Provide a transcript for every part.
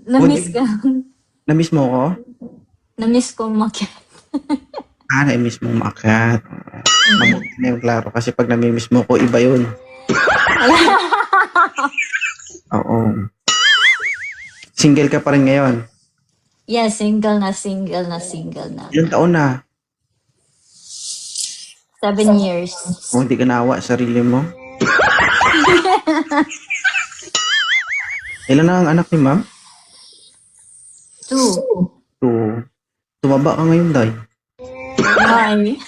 Na-miss Buti, ka. na-miss mo ko? Na-miss ko umakyat. Na-miss mo umakyat. Mabuti na yung klaro. Kasi pag nami-miss mo ko, iba yun. Oo. Single ka pa rin ngayon. Yeah, single na. Ilang taon na? 7 years. Kung hindi ka naawa sa sarili mo. Ilan na ang anak ni ma'am? 2. So, tumaba ka ngayon, Day. Why?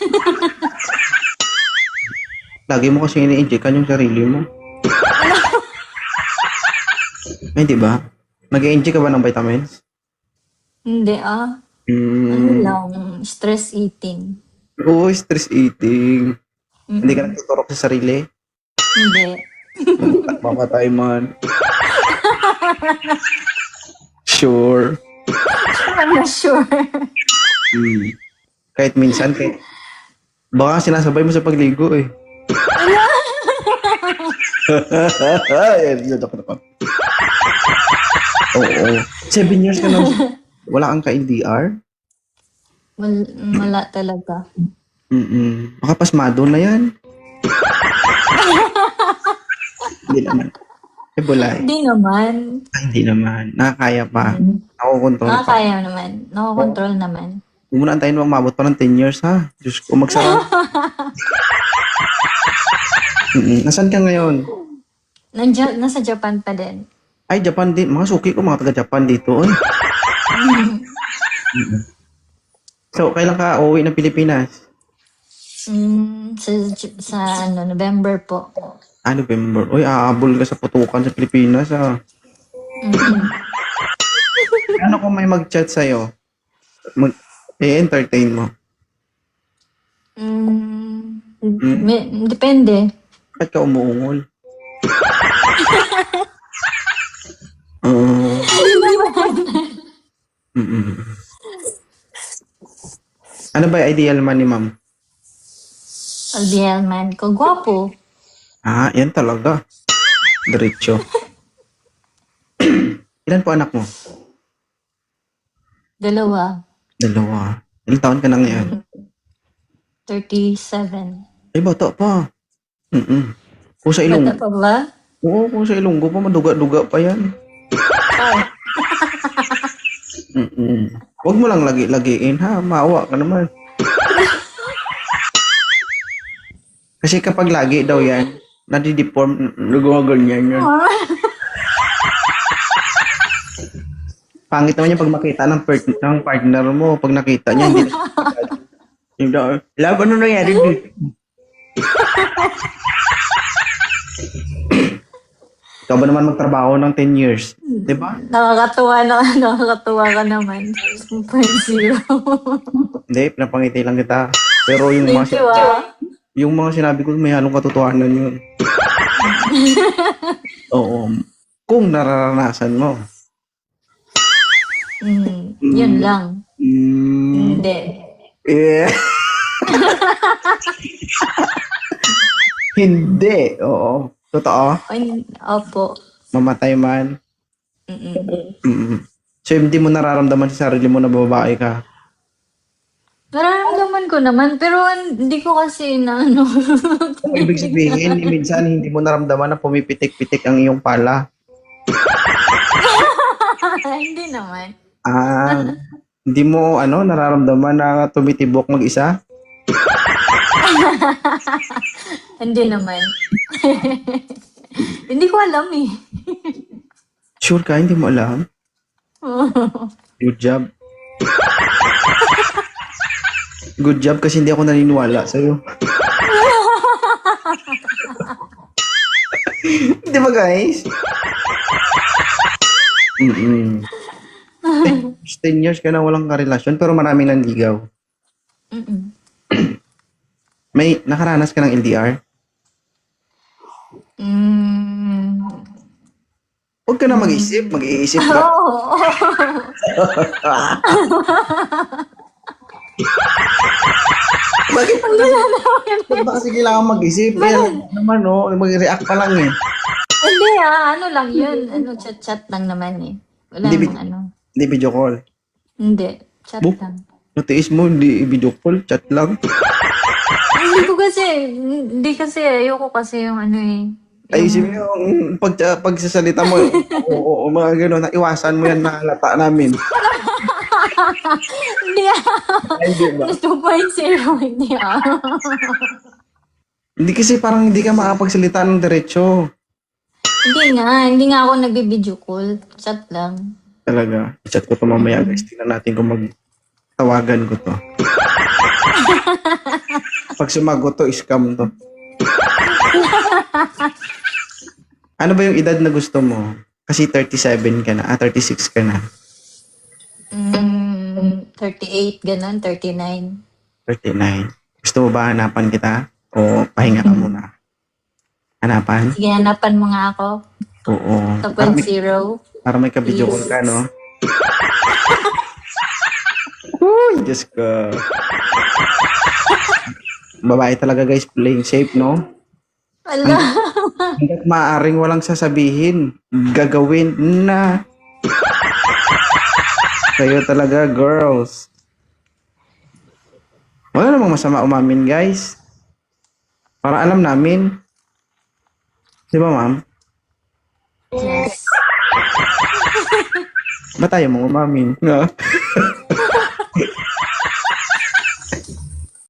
Lagi mo kasi ini-injectan yung sarili mo. Ay, di ba? Mag-i-inject ka ba ng vitamins? Hindi Ano Mm. lang, stress eating. Oo, stress eating. Hindi ka Mm-mm. nagtuturok sa sarili. Hindi. Mamatay man. Sure. I'm not sure. Hmm. Kahit minsan, baka sinasabay mo sa pagligo eh. Joke na pa. Oo. 7 years ka na. Wala kang ka-LDR? Wala talaga. Baka pasmado na yan. Hindi naman. Bulay. Hindi naman. Ay, hindi naman. Nakakaya pa. Nakokontrol pa. Nakakaya naman. Nakakontrol naman. Huwag mo na antayin umabot pa ng 10 years ha. Diyos ko, magsara. Nasaan ka ngayon? Nasa Japan pa din. Ay, Japan din. Mga suki ko, mga taga-Japan dito. Ay. So, kailan ka uuwi ng Pilipinas? Sa November po. November. Uy, aabol ka sa putukan sa Pilipinas ha. Ano kung may mag-chat sa'yo? I-entertain mo. Depende. Bakit ka umuungol? Ano ba yung ideal man ni ma'am? LDL man ko. Gwapo. Yan talaga. Diretso. Ilan po anak mo? 2. 2. Ilang taon ka na ngayon? 37. Ay, bata pa. Kung sa Ilonggo. Bata pa ba? Oo, kung sa Ilonggo pa, maduga-duga pa yan. Huwag mo lang lagi-lagiin ha. Maawa ka naman. Kasi kapag lagi daw yan, nadideform, nagaganyan yan. Pangit naman yung pag makita ng partner mo. Pag nakita niya, hindi na. Love, ano nangyari dito? Ikaw ba naman magtrabaho ng 10 years? Diba? Nakakatuwa ka naman. 2.0. Hindi, pinapangiti lang kita. Pero Thank you yung mga sinabi ko, may halong katotohanan yun. Oo. Kung nararanasan mo. Yun lang. Hindi. Eh. Hindi. Oo. Totoo. Opo. Mamatay man. So, hindi mo nararamdaman sa sarili mo na babae ka? Nararamdaman ko naman, pero hindi ko kasi na ano. Ibig sabihin, minsan hindi mo naramdaman na pumipitik-pitik ang iyong pala. Hindi naman. Hindi mo nararamdaman na tumitibok mag-isa? Hindi naman. Hindi ko alam eh. Sure ka, hindi mo alam? Good job. Good job kasi hindi ako naniniwala sa'yo. Di ba guys? 10 years ka na walang karelasyon pero maraming nanligaw. May nakaranas ka ng LDR? Huwag ka na mag-iisip. Mag-iisip ka. Bakit ba kasi kailangan mag-isip? Yan naman, mag-react pa lang eh. Hindi ano lang yun. Chat-chat lang naman eh. Wala Hindi, namang ano. hindi video call. Hindi. Chat Bu- lang. Natiis mo, hindi video call, chat lang. Hindi kasi, ayoko kasi yung ano eh. Ayusin mo yung pagsasalita mo. Oo, mga gano'n. Iwasan mo yan na halata namin. Hindi Ay, di ba? 2.0, hindi Hindi kasi parang hindi ka makapagsalita ng diretso. Hindi nga ako nagbi-video call. Chat lang. Talaga. I-chat ko to mamaya guys. Tingnan natin kung magtawagan ko to. Pag sumagot to, scam to. Ano ba yung edad na gusto mo? Kasi 37 ka na. 36 ka na. 38, ganun, 39. 39. Gusto mo ba hanapan kita? O pahinga ka muna? Hanapan? Sige, hanapan mo nga ako. Oo. 2.0. Para may ka-video call ka, no? Uy, Diyos ko. Babae talaga guys, playing safe, no? Wala. Hanggat maaaring walang sasabihin, gagawin na. Kayo talaga, girls. Wala namang masama umamin, guys. Para alam namin. Di ba, ma'am? Yes. Ba't tayo mong umamin? No?